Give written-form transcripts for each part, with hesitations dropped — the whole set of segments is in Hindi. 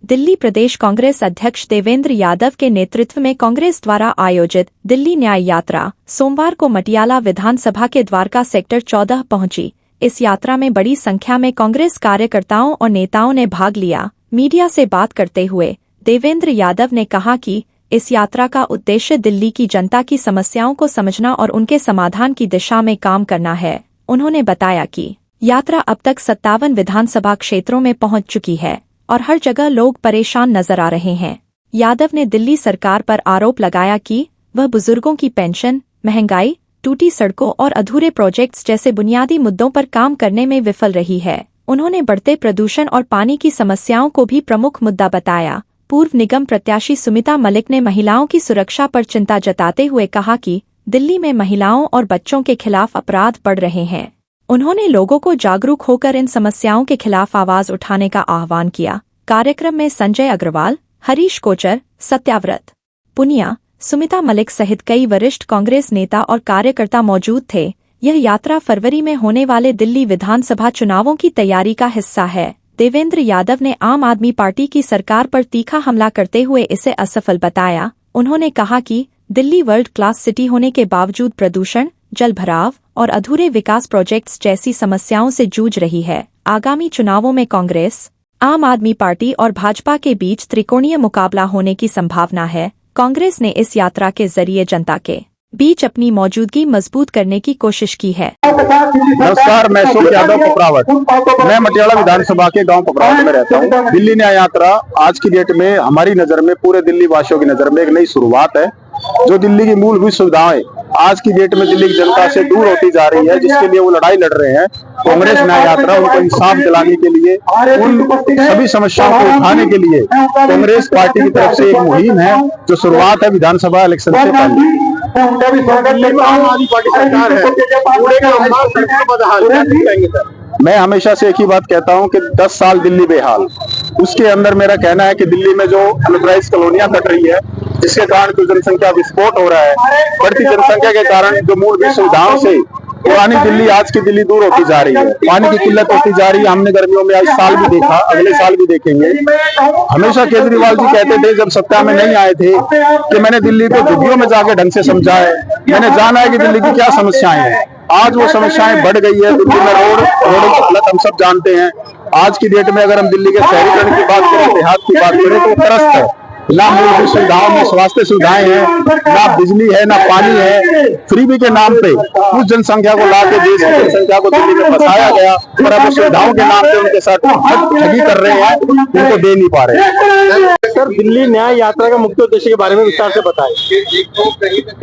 दिल्ली प्रदेश कांग्रेस अध्यक्ष देवेंद्र यादव के नेतृत्व में कांग्रेस द्वारा आयोजित दिल्ली न्याय यात्रा सोमवार को मटियाला विधानसभा के द्वारका सेक्टर 14 पहुंची। इस यात्रा में बड़ी संख्या में कांग्रेस कार्यकर्ताओं और नेताओं ने भाग लिया। मीडिया से बात करते हुए देवेंद्र यादव ने कहा कि इस यात्रा का उद्देश्य दिल्ली की जनता की समस्याओं को समझना और उनके समाधान की दिशा में काम करना है। उन्होंने बताया कि यात्रा अब तक 57 विधानसभा क्षेत्रों में पहुंच चुकी है और हर जगह लोग परेशान नजर आ रहे हैं। यादव ने दिल्ली सरकार पर आरोप लगाया कि वह बुजुर्गों की पेंशन, महंगाई, टूटी सड़कों और अधूरे प्रोजेक्ट्स जैसे बुनियादी मुद्दों पर काम करने में विफल रही है। उन्होंने बढ़ते प्रदूषण और पानी की समस्याओं को भी प्रमुख मुद्दा बताया। पूर्व निगम प्रत्याशी सुमिता मलिक ने महिलाओं की सुरक्षा पर चिंता जताते हुए कहा कि दिल्ली में महिलाओं और बच्चों के खिलाफ अपराध बढ़ रहे हैं। उन्होंने लोगों को जागरूक होकर इन समस्याओं के खिलाफ आवाज उठाने का आह्वान किया। कार्यक्रम में संजय अग्रवाल, हरीश कोचर, सत्याव्रत पुनिया, सुमिता मलिक सहित कई वरिष्ठ कांग्रेस नेता और कार्यकर्ता मौजूद थे। यह यात्रा फरवरी में होने वाले दिल्ली विधानसभा चुनावों की तैयारी का हिस्सा है। देवेंद्र यादव ने आम आदमी पार्टी की सरकार पर तीखा हमला करते हुए इसे असफल बताया। उन्होंने कहा कि दिल्ली वर्ल्ड क्लास सिटी होने के बावजूद प्रदूषण, जलभराव और अधूरे विकास प्रोजेक्ट्स जैसी समस्याओं से जूझ रही है। आगामी चुनावों में कांग्रेस, आम आदमी पार्टी और भाजपा के बीच त्रिकोणीय मुकाबला होने की संभावना है। कांग्रेस ने इस यात्रा के जरिए जनता के बीच अपनी मौजूदगी मजबूत करने की कोशिश की है। नमस्कार, मैं अशोक यादव पपरावट। मैं मटियाला विधानसभा के गांव पपरावट में रहता हूं। दिल्ली न्याय यात्रा आज की डेट में हमारी नजर में, पूरे दिल्ली वासियों की नजर में एक नई शुरुआत है। जो दिल्ली की मूलभूत सुविधाएं आज की डेट में दिल्ली की जनता से दूर होती जा रही है, जिसके लिए वो लड़ाई लड़ रहे हैं। कांग्रेस न्याय यात्रा उनको इंसाफ दिलाने के लिए, उन सभी समस्याओं को उठाने के लिए कांग्रेस पार्टी की तरफ से एक मुहिम है, जो शुरुआत है विधानसभा इलेक्शन से पहले। मैं हमेशा से एक ही बात कहता हूं कि 10 साल दिल्ली बेहाल। उसके अंदर मेरा कहना है कि दिल्ली में जो अनप्राइज कॉलोनियां कट रही है, जिसके कारण जो जनसंख्या विस्फोट हो रहा है, बढ़ती जनसंख्या के कारण जो मूलभूत सुविधाओं से पुरानी दिल्ली आज की दिल्ली दूर होती जा रही है। पानी की किल्लत होती जा रही है। हमने गर्मियों में इस साल भी देखा, अगले साल भी देखेंगे। हमेशा केजरीवाल जी कहते थे जब सत्ता में नहीं आए थे कि मैंने दिल्ली को झुग्गियों में जाके ढंग से समझा है, मैंने जाना है कि दिल्ली की क्या समस्याएं हैं। आज वो समस्याएं बढ़ गई है। दिल्ली में रोड की हालत हम सब जानते हैं। आज की डेट में अगर हम दिल्ली के शहरीकरण की बात करें, देहात की बात करें, तो त्रस्त है। ना मूलभूत सुविधाओं में स्वास्थ्य सुविधाएं हैं, ना बिजली है, ना पानी है। फ्रीबी के नाम पे उस जनसंख्या को लाके देश की जनसंख्या को दिल्ली में फंसाया गया, और अब सुविधाओं के नाम पे उनके साथ ठगी कर रहे हैं, उनको दे नहीं पा रहे हैं। सर, दिल्ली न्याय यात्रा का मुख्य उद्देश्य के बारे में विस्तार से बताएं।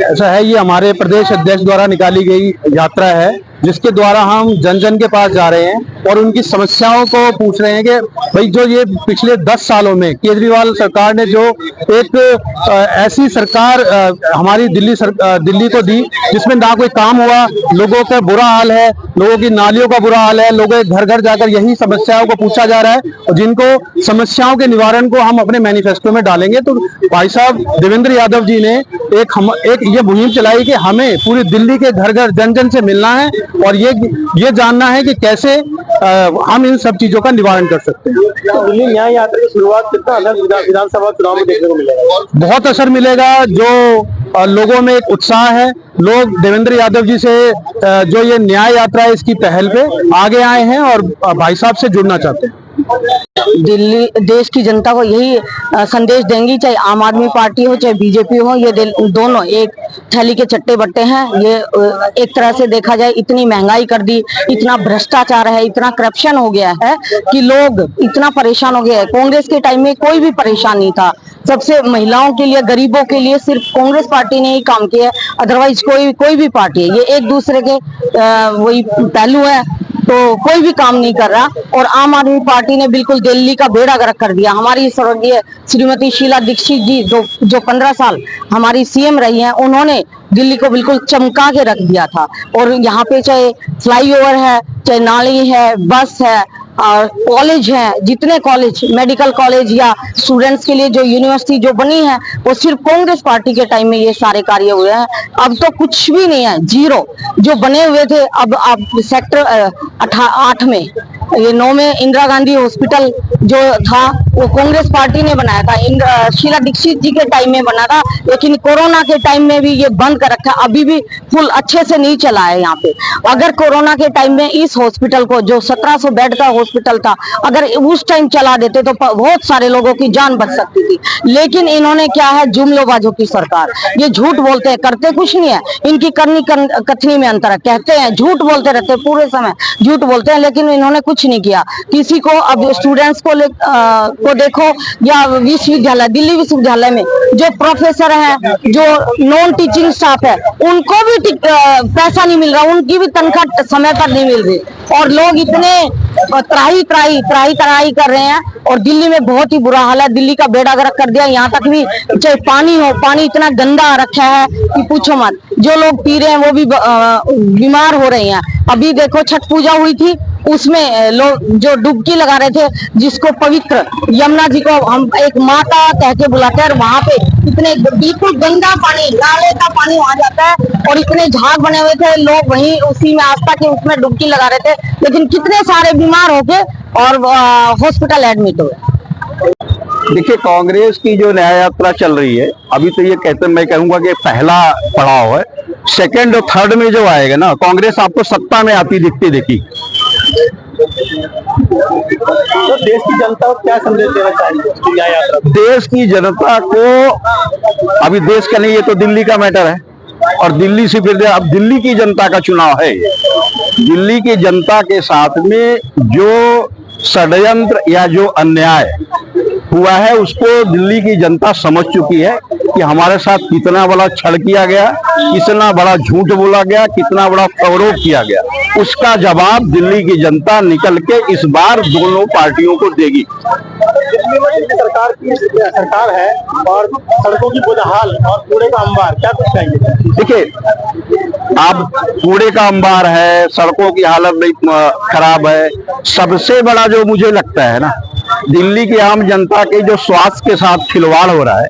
ऐसा है, ये हमारे प्रदेश अध्यक्ष द्वारा निकाली गई यात्रा है, जिसके द्वारा हम जन जन के पास जा रहे हैं और उनकी समस्याओं को पूछ रहे हैं कि भाई जो ये पिछले 10 सालों में केजरीवाल सरकार ने जो एक ऐसी सरकार हमारी दिल्ली को दी, जिसमें ना कोई काम हुआ, लोगों का बुरा हाल है, लोगों की नालियों का बुरा हाल है, लोगों के घर घर जाकर यही समस्याओं को पूछा जा रहा है, और जिनको समस्याओं के निवारण को हम अपने मैनिफेस्टो में डालेंगे। तो भाई साहब देवेंद्र यादव जी ने एक ये मुहिम चलाई कि हमें पूरी दिल्ली के घर घर जन जन से मिलना है और ये जानना है कि कैसे हम इन सब चीजों का निवारण कर सकते हैं। तो दिल्ली न्याय यात्रा की शुरुआत कितना विधानसभा चुनाव में देखने को मिलेगा? बहुत असर मिलेगा। जो लोगों में एक उत्साह है, लोग देवेंद्र यादव जी से जो ये न्याय यात्रा है इसकी पहल पे आगे आए हैं और भाई साहब से जुड़ना चाहते हैं। दिल्ली देश की जनता को यही संदेश देंगी, चाहे आम आदमी पार्टी हो चाहे बीजेपी हो, ये दोनों एक थैली के चट्टे बट्टे हैं। ये एक तरह से देखा जाए, इतनी महंगाई कर दी, इतना भ्रष्टाचार है, इतना करप्शन हो गया है कि लोग इतना परेशान हो गए हैं। कांग्रेस के टाइम में कोई भी परेशान नहीं था। सबसे महिलाओं के लिए, गरीबों के लिए सिर्फ कांग्रेस पार्टी ने ही काम किया है, अदरवाइज कोई भी पार्टी है, ये एक दूसरे के वही पहलू है, तो कोई भी काम नहीं कर रहा। और आम आदमी पार्टी ने बिल्कुल दिल्ली का बेड़ा गर्क कर दिया। हमारी स्वर्गीय श्रीमती शीला दीक्षित जी जो 15 साल हमारी सीएम रही हैं, उन्होंने दिल्ली को बिल्कुल चमका के रख दिया था। और यहाँ पे चाहे फ्लाईओवर है, चाहे नाली है, बस है, कॉलेज है, जितने कॉलेज, मेडिकल कॉलेज या स्टूडेंट्स के लिए जो यूनिवर्सिटी जो बनी है, वो सिर्फ कांग्रेस पार्टी के टाइम में ये सारे कार्य हुए हैं। अब तो कुछ भी नहीं है, जीरो। जो बने हुए थे अब सेक्टर 8 में ये 9 में इंदिरा गांधी हॉस्पिटल जो था वो कांग्रेस पार्टी ने बनाया था, शीला दीक्षित जी के टाइम में बना था, लेकिन कोरोना के टाइम में भी ये बंद कर रखा है, अभी भी फुल अच्छे से नहीं चला है यहाँ पे। अगर कोरोना के टाइम में इस हॉस्पिटल को, जो 1700 बेड का हॉस्पिटल था, अगर उस टाइम चला देते तो बहुत सारे लोगों की जान बच सकती थी। लेकिन इन्होंने क्या है, जुमलोबाजों की सरकार, ये झूठ बोलते हैं, करते कुछ नहीं है। इनकी करनी कथनी में अंतर है, कहते हैं झूठ बोलते रहते हैं, पूरे समय झूठ बोलते हैं, लेकिन इन्होंने कुछ नहीं किया किसी को। अब स्टूडेंट्स को देखो, या विश्वविद्यालय, दिल्ली विश्वविद्यालय में जो प्रोफेसर हैं, जो नॉन टीचिंग स्टाफ है, उनको भी पैसा नहीं मिल रहा, उनकी भी तनख्वाह समय पर नहीं मिल रही, और लोग इतने त्राही तराही कर रहे हैं। और दिल्ली में बहुत ही बुरा हाल है, दिल्ली का बेड़ा गर्क कर दिया। यहाँ तक भी चाहे पानी हो, पानी इतना गंदा रखा है कि पूछो मत, जो लोग पी रहे हैं वो भी बीमार हो रहे हैं। अभी देखो छठ पूजा हुई थी, उसमें लोग जो डुबकी लगा रहे थे, जिसको पवित्र यमुना जी को हम एक माता कह के बुलाते हैं, और वहां पे इतने बिल्कुल गंदा पानी, नाले का पानी वहां जाता है, और इतने झाग बने हुए थे, लोग वहीं उसी में आस्था के उसमें डुबकी लगा रहे थे, लेकिन कितने सारे बीमार होके और हॉस्पिटल एडमिट हुए। देखिए, कांग्रेस की जो न्याय यात्रा चल रही है, अभी तो ये कहते, मैं कहूंगा कि पहला पड़ाव है। सेकंड और थर्ड में जो आएगा ना, कांग्रेस आपको सत्ता में आती दिखती देखी। तो देश की जनता को क्या संदेश देना चाहिए न्याय यात्रा? देश की जनता को, अभी देश का नहीं, ये तो दिल्ली का मैटर है, और दिल्ली से फिर अब दिल्ली की जनता का चुनाव है। दिल्ली की जनता के साथ में जो षड्यंत्र या जो अन्याय हुआ है, उसको दिल्ली की जनता समझ चुकी है कि हमारे साथ कितना बड़ा छल किया गया, कितना बड़ा झूठ बोला गया, कितना बड़ा फरोग किया गया। उसका जवाब दिल्ली की जनता निकल के इस बार दोनों पार्टियों को देगी। दिल्ली में सरकार है, और सड़कों की बुरा-हाल और कूड़े का अंबार, क्या कुछ चाहिए? देखिए, आप कूड़े का अंबार है, सड़कों की हालत नहीं खराब है, सबसे बड़ा जो मुझे लगता है ना, दिल्ली की आम जनता के जो स्वास्थ्य के साथ खिलवाड़ हो रहा है,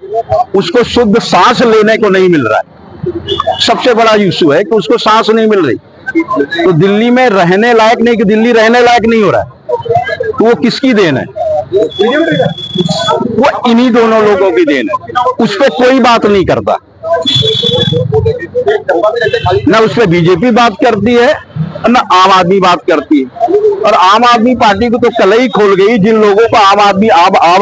उसको शुद्ध सांस लेने को नहीं मिल रहा है। सबसे बड़ा इशू है कि उसको सांस नहीं मिल रही। तो दिल्ली में रहने लायक नहीं, कि दिल्ली रहने लायक नहीं हो रहा है, तो वो किसकी देन है? वो इन्हीं दोनों लोगों की देन है। उस पर कोई बात नहीं करता, ना उस पर बीजेपी बात करती है, ना आम आदमी बात करती है। और आम आदमी पार्टी को तो कल ही खोल गई। जिन लोगों को आम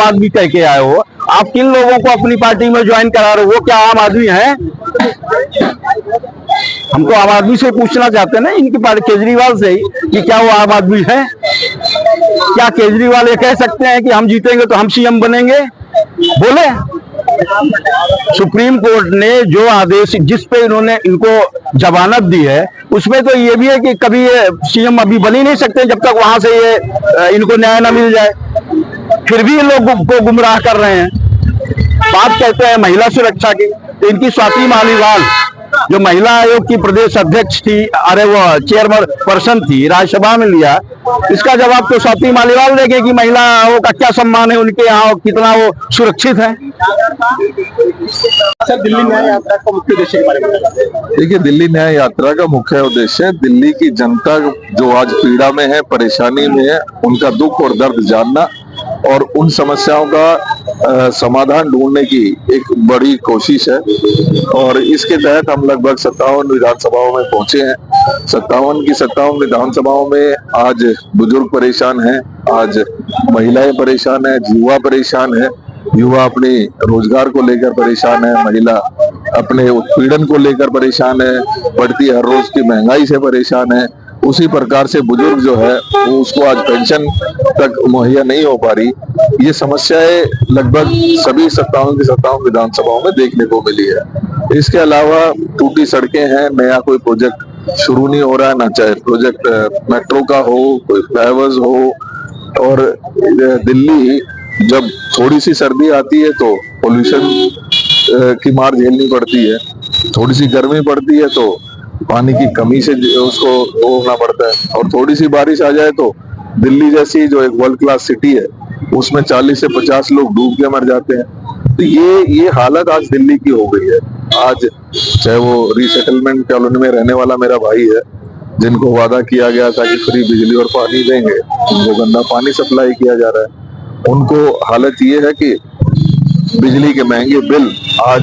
आदमी कह के आए हो, आप किन लोगों को अपनी पार्टी में ज्वाइन करा रहे हो? वो क्या आम आदमी है? हमको आम आदमी से पूछना चाहते हैं ना, इनकी पार्टी केजरीवाल से ही, कि क्या वो आम आदमी है? क्या केजरीवाल ये कह सकते हैं कि हम जीतेंगे तो हम सीएम बनेंगे? बोले? सुप्रीम कोर्ट ने जो आदेश, जिस पे इन्होंने इनको जमानत दी है, उसमें तो ये भी है कि कभी ये सीएम अभी बन ही नहीं सकते जब तक वहां से ये इनको न्याय न मिल जाए। फिर भी ये लोग को गुमराह कर रहे हैं। बात कहते हैं महिला सुरक्षा की, तो इनकी स्वाति मालीवाल जो महिला आयोग की प्रदेश अध्यक्ष थी, अरे वो चेयरमैन पर्सन थी, राज्यसभा में लिया, इसका जवाब तो स्वाति मालीवाल देंगे कि महिलाओं का क्या सम्मान है उनके यहाँ, कितना वो सुरक्षित है। सर, दिल्ली न्याय यात्रा का मुख्य उद्देश्य के बारे में बताइए। देखिए, दिल्ली न्याय यात्रा का मुख्य उद्देश्य दिल्ली की जनता जो आज पीड़ा में है, परेशानी में है, उनका दुख और दर्द जानना और उन समस्याओं का समाधान ढूंढने की एक बड़ी कोशिश है। और इसके तहत हम लगभग 57 विधानसभाओं में पहुंचे हैं। 57 विधानसभाओं में आज बुजुर्ग परेशान हैं, आज महिलाएं परेशान हैं, युवा परेशान है। युवा अपने रोजगार को लेकर परेशान है, महिला अपने उत्पीड़न को लेकर परेशान है, बढ़ती हर रोज की महंगाई से परेशान है। उसी प्रकार से बुजुर्ग जो है वो उसको आज पेंशन तक मुहैया नहीं हो पा रही। ये समस्याएं लगभग सभी 57 विधानसभाओं में देखने को मिली है। इसके अलावा टूटी सड़कें हैं, नया कोई प्रोजेक्ट शुरू नहीं हो रहा है, ना चाहे प्रोजेक्ट मेट्रो का हो, कोई फ्लाईओवर्स हो। और दिल्ली जब थोड़ी सी सर्दी आती है तो पोल्यूशन की मार झेलनी पड़ती है, थोड़ी सी गर्मी पड़ती है तो पानी की कमी से उसको होना पड़ता है, और थोड़ी सी बारिश आ जाए तो दिल्ली जैसी जो एक वर्ल्ड क्लास सिटी है उसमें 40 से 50 लोग डूब के मर जाते हैं। तो ये हालत आज दिल्ली की हो गई है। आज चाहे वो रीसेटलमेंट कॉलोनी में रहने वाला मेरा भाई है, जिनको वादा किया गया था कि फ्री बिजली और पानी देंगे, उनको गंदा पानी सप्लाई किया जा रहा है। उनको हालत ये है कि बिजली के महंगे बिल आज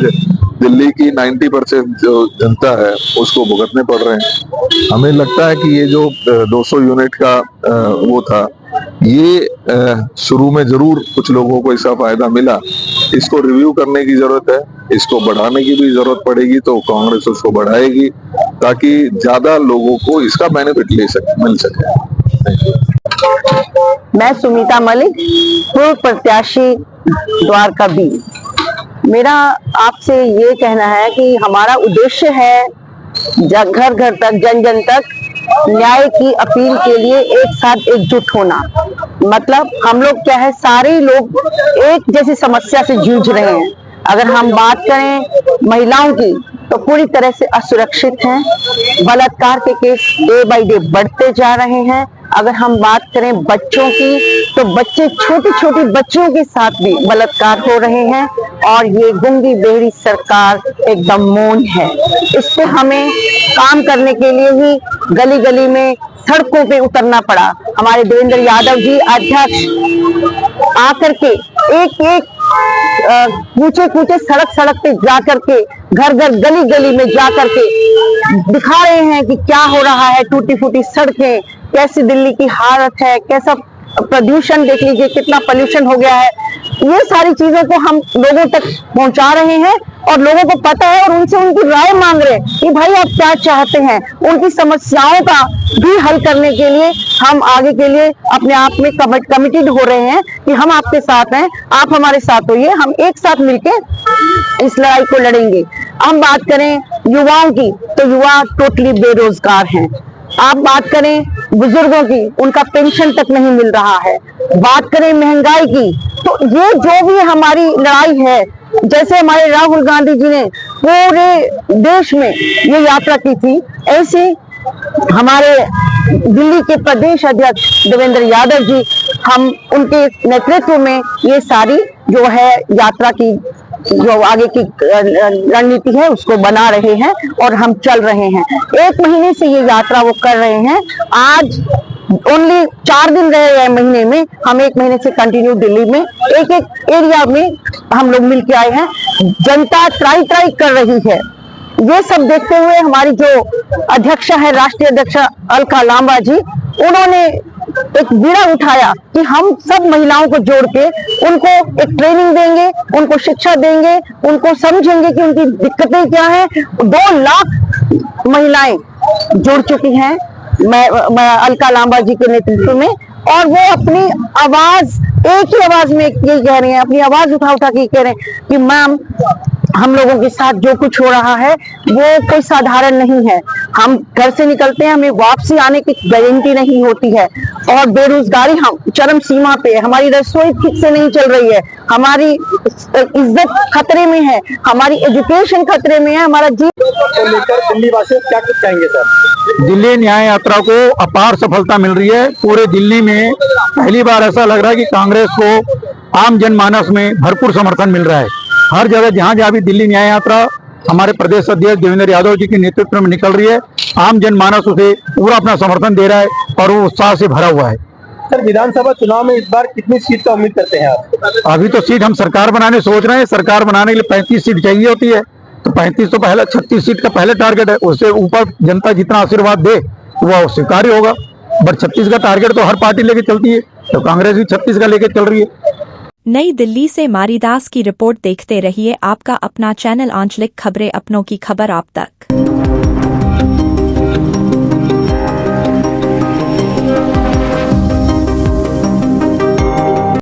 दिल्ली की 90% जो जनता है उसको भुगतने पड़ रहे हैं। हमें लगता है कि ये जो 200 यूनिट का वो था, ये शुरू में जरूर कुछ लोगों को इसका फायदा मिला। इसको रिव्यू करने की जरूरत है, इसको बढ़ाने की भी जरूरत पड़ेगी, तो कांग्रेस उसको बढ़ाएगी ताकि ज्यादा लोगों को इसका बेनिफिट मिल सके। मैं सुमिता मलिक, पूर्व प्रत्याशी द्वारका बी। मेरा आपसे ये कहना है कि हमारा उद्देश्य है घर घर तक, जन जन तक न्याय की अपील के लिए एक साथ एकजुट होना। मतलब हम लोग क्या है, सारे लोग एक जैसी समस्या से जूझ रहे हैं। अगर हम बात करें महिलाओं की तो पूरी तरह से असुरक्षित हैं। बलात्कार के केस डे बाय डे बढ़ते जा रहे हैं। अगर हम बात करें बच्चों की तो बच्चे, छोटी छोटी बच्चियों के साथ भी बलात्कार हो रहे हैं और ये गूंगी बेहरी सरकार एकदम मौन है। इस पे हमें काम करने के लिए ही गली गली में, सड़कों पे उतरना पड़ा। हमारे देवेंद्र यादव जी अध्यक्ष आकर के एक एक कूचे कूचे, सड़क सड़क पे जा करके, घर घर गली गली में जा करके दिखा रहे हैं कि क्या हो रहा है। टूटी फूटी सड़कें, कैसी दिल्ली की हालत है, कैसा प्रदूषण, देख लीजिए कितना पोल्यूशन हो गया है। ये सारी चीजों को हम लोगों तक पहुंचा रहे हैं और लोगों को पता है और उनसे उनकी राय मांग रहे हैं कि भाई आप क्या चाहते हैं। उनकी समस्याओं का भी हल करने के लिए हम आगे के लिए अपने आप में कमिटेड हो रहे हैं कि हम आपके साथ हैं, आप हमारे साथ होइए, हम एक साथ मिलके इस लड़ाई को लड़ेंगे। हम बात करें युवाओं की तो युवा टोटली बेरोजगार हैं। आप बात करें बुजुर्गों की, उनका पेंशन तक नहीं मिल रहा है। बात करें महंगाई की तो ये जो भी हमारी लड़ाई है, जैसे हमारे राहुल गांधी जी ने पूरे देश में ये यात्रा की थी, ऐसे हमारे दिल्ली के प्रदेश अध्यक्ष देवेंद्र यादव जी, हम उनके नेतृत्व में ये सारी जो है यात्रा की जो आगे की रणनीति है उसको बना रहे हैं और हम चल रहे हैं। 1 महीने से ये यात्रा वो कर रहे हैं। आज ओनली 4 दिन रहे हैं महीने में। हम 1 महीने से कंटिन्यू दिल्ली में एक एक एरिया में हम लोग मिलके आए हैं। जनता ट्राई कर रही है। ये सब देखते हुए हमारी जो अध्यक्षा है, राष्ट्रीय अध्यक्ष अलका लांबा जी, उन्होंने एक बीड़ा उठाया कि हम सब महिलाओं को जोड़ के उनको एक ट्रेनिंग देंगे, उनको शिक्षा देंगे, उनको समझेंगे कि उनकी दिक्कतें क्या हैं। 2 लाख महिलाएं जुड़ चुकी हैं मैं अलका लांबा जी के नेतृत्व में, और वो अपनी आवाज एक ही आवाज में ये कह रही हैं, अपनी आवाज उठा के कह रहे हैं कि मैम, हम लोगों के साथ जो कुछ हो रहा है वो कोई साधारण नहीं है। हम घर से निकलते हैं, हमें वापसी आने की गारंटी नहीं होती है, और बेरोजगारी हम चरम सीमा पे है। हमारी रसोई ठीक से नहीं चल रही है, हमारी इज्जत खतरे में है, हमारी एजुकेशन खतरे में है, हमारा जीवन को लेकर दिल्ली वासी क्या कुछ कहेंगे सर? दिल्ली न्याय यात्रा को अपार सफलता मिल रही है। पूरे दिल्ली में पहली बार ऐसा लग रहा है कि कांग्रेस को आम जनमानस में भरपूर समर्थन मिल रहा है। हर जगह जहां जहां भी दिल्ली न्याय यात्रा हमारे प्रदेश अध्यक्ष देवेंद्र यादव जी के नेतृत्व में निकल रही है, आम जनमानस उसे पूरा अपना समर्थन दे रहा है और वो उत्साह से भरा हुआ है। सर, विधानसभा चुनाव में इस बार कितनी सीट का उम्मीद करते हैं आप? अभी तो सीट हम सरकार बनाने सोच रहे हैं। सरकार बनाने के लिए 35 सीट चाहिए होती है, तो 35 तो पहले 36 सीट का पहले टारगेट है। उससे ऊपर जनता जितना आशीर्वाद दे वो स्वीकार्य होगा। बट 36 का टारगेट तो हर पार्टी लेके चलती है, तो कांग्रेस भी 36 का लेके चल रही है। नई दिल्ली से मारीदास की रिपोर्ट देखते रहिए आपका अपना चैनल आंचलिक खबरें, अपनों की खबर आप तक।